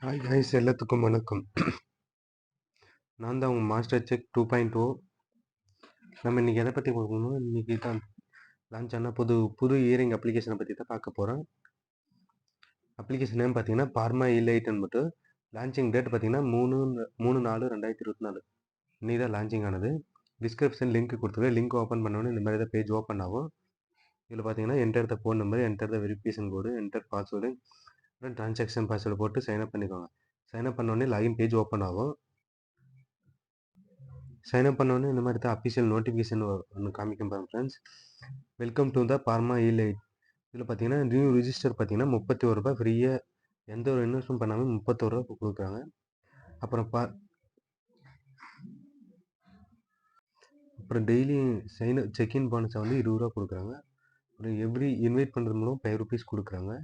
Hi guys, எல்லாத்துக்கும் வணக்கம். நான் தான் உங்கள் மாஸ்டர் செக் 2.0. நம்ம இன்றைக்கி எதை பற்றி பார்க்கணும், இன்றைக்கி தான் லான்ச் ஆன புது இயரிங் அப்ளிகேஷனை பற்றி தான் பார்க்க போகிறோம். அப்ளிகேஷன் நேம் பார்த்தீங்கன்னா பார்மா இலைட்னு மட்டும். லான்ச்சிங் டேட் பார்த்தீங்கன்னா 3/4/2024 இன்னைக்கு தான் லான்ச்சிங் ஆனது. டிஸ்கிரிப்ஷன் லிங்க் கொடுத்துருக்கேன். லிங்க் ஓப்பன் பண்ணோன்னே இந்த மாதிரி தான் பேஜ் ஓப்பன் ஆகும். இதில் பார்த்தீங்கன்னா enter the phone number, enter the verification code, enter password, அப்புறம் ட்ரான்சாக்ஷன் பாஸ்வேர்டு போட்டு சைன்அப் பண்ணிக்கோங்க. சைன்அப் பண்ணோடனே லாகின் பேஜ் ஓப்பன் ஆகும். சைன்அப் பண்ணோன்னே இந்த மாதிரி தான் அஃபிஷியல் நோட்டிஃபிகேஷன் ஒன்று காமிக்கும் பாருங்க friends. Welcome to the pharma elite. இதில் பார்த்தீங்கன்னா நியூ ரிஜிஸ்டர் பார்த்தீங்கன்னா 31 ரூபாய் ஃப்ரீயாக, எந்த ஒரு இன்வெஸ்ட்மெண்ட் பண்ணாமல் 31 ரூபா கொடுக்குறாங்க. அப்புறம் டெய்லி செக்இன் போனஸை வந்து 20 ரூபா கொடுக்குறாங்க. அப்புறம் எவ்ரி இன்வைட் பண்ணுறது மூலம் 5 ருபீஸ் கொடுக்குறாங்க.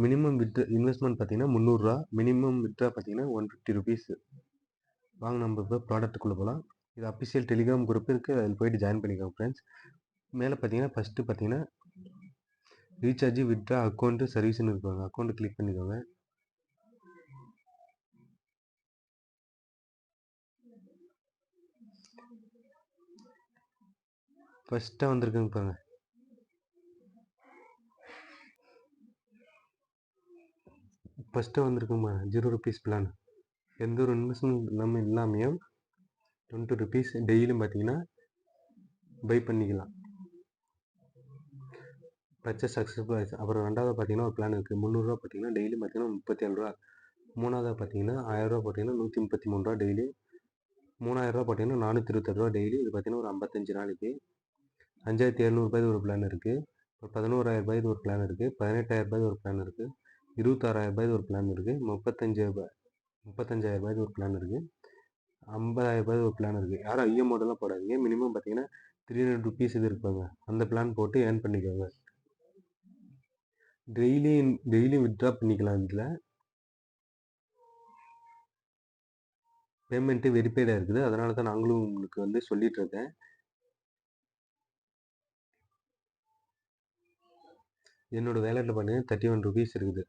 மினிமம் இன்வெஸ்ட்மெண்ட் பார்த்தீங்கன்னா 300 ரூபா, மினிமம் வித்ட்ரா பார்த்தீங்கன்னா 150 ருபீஸ். வாங்க நம்ம இப்போ ப்ராடக்ட்டுக்குள்ளே போகலாம். இது அஃபிஷியல் டெலிகிராம் குரூப் இருக்குது, அதில் போய்ட்டு ஜாயின் பண்ணிக்கோங்க ஃப்ரெண்ட்ஸ். மேலே பார்த்தீங்கன்னா ஃபஸ்ட்டு பார்த்தீங்கன்னா ரீசார்ஜ் வித்ட்ரா அக்கௌண்ட்டு சர்வீஸ்னு இருப்பாங்க. அக்கௌண்ட்டு கிளிக் பண்ணிக்கோங்க. ஃபஸ்ட்டாக வந்திருக்குங்க பாருங்க. ஃபஸ்ட்டு வந்திருக்குங்க பாருங்க, 0 ருபீஸ் பிளான். எந்த ஒரு இன்வெஸ்ட்மெண்ட் இல்லாமையும் 20 ருபீஸ் டெய்லியும் பார்த்தீங்கன்னா பை பண்ணிக்கலாம். பர்ச்சேஸ் சக்ஸஸ்ஃபுல் ஆயிடுச்சு. அப்புறம் ரெண்டாவது பார்த்தீங்கன்னா ஒரு பிளான் இருக்குது, 300 ரூபா பார்த்தீங்கன்னா டெய்லி பார்த்தீங்கன்னா 37 ரூபா. மூணாவது பார்த்தீங்கன்னா 1000 ரூபா பார்த்தீங்கன்னா 133 ரூபா டெய்லி. 3000 ரூபா பார்த்தீங்கன்னா 428 ரூபா டெய்லி. இது பார்த்தீங்கன்னா ஒரு 55 நாளைக்கு. 5700 ரூபாய் ஒரு பிளான் இருக்குது. ஒரு 11000 ரூபாய் ஒரு பிளான் இருக்குது. 18000 ரூபாய் ஒரு பிளான் இருக்குது. 26000 ரூபாய் ஒரு பிளான் இருக்குது. 35000 ரூபாய் ஒரு பிளான் இருக்குது. 50000 ரூபாய் ஒரு பிளான் இருக்குது. யாரும் ஐஎம் மோடெல்லாம் போடாதீங்க. மினிமம் பார்த்தீங்கன்னா 300 ருபீஸ் இது இருப்பாங்க, அந்த பிளான் போட்டு ஏர்ன் பண்ணிக்கோங்க. டெய்லி வித்ட்ரா பண்ணிக்கலாம். இதில் பேமெண்ட்டு வெரிஃபைடாக இருக்குது, அதனால தான் நாங்களும் உங்களுக்கு வந்து சொல்லிட்டு இருக்கேன். என்னோட வேலெட்டில் பார்த்தீங்கன்னா 31 ருபீஸ் இருக்குது.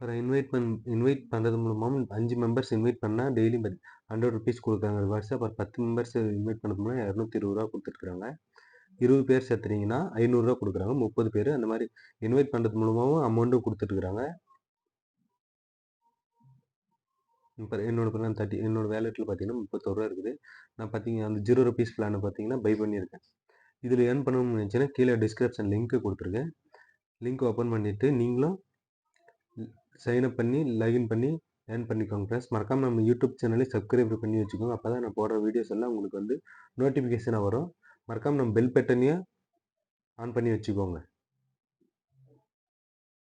அப்புறம் இன்வைட் பண்ணுறது மூலமாக 5 மெம்பர்ஸ் இன்வைட் பண்ணால் டெய்லி 100 ருபீஸ் கொடுக்குறாங்க ரிவார்ட்ஸ். அப்புறம் 10 மெம்பர்ஸ் இன்வைட் பண்ணது மூலம் 220 ரூபா கொடுத்துருக்குறாங்க. 20 பேர் சேர்த்துறீங்கன்னா 500 ரூபா கொடுக்குறாங்க. 30 பேர் அந்த மாதிரி இன்வைட் பண்ணுறது மூலமாகவும் அமௌண்ட்டும் கொடுத்துட்ருக்குறாங்க. இப்போ என்னோட பிளான் என்னோட வேலெட்டில் பார்த்தீங்கன்னா 31 ரூபா இருக்குது. நான் அந்த 0 ருபீஸ் பிளானை பார்த்தீங்கன்னா பை பண்ணியிருக்கேன். இதில் ஏர்ன் பண்ணணும்னு நினச்சின்னா கீழே டிஸ்கிரிப்ஷன் லிங்க்கு கொடுத்துருக்கேன். லிங்க் ஓப்பன் பண்ணிவிட்டு நீங்களும் சைன்அப் பண்ணி லாகின் பண்ணி ஏர்ன் பண்ணிக்கோங்க ஃப்ரெண்ட்ஸ். மறக்காமல் நம்ம யூடியூப் சேனலை சப்ஸ்கிரைப் பண்ணி வச்சுக்கோங்க. அப்போ தான் நான் போடுற வீடியோஸ் எல்லாம் உங்களுக்கு வந்து நோட்டிஃபிகேஷனாக வரும். மறக்காமல் நம்ம பெல் பட்டனையும் ஆன் பண்ணி வச்சுக்கோங்க.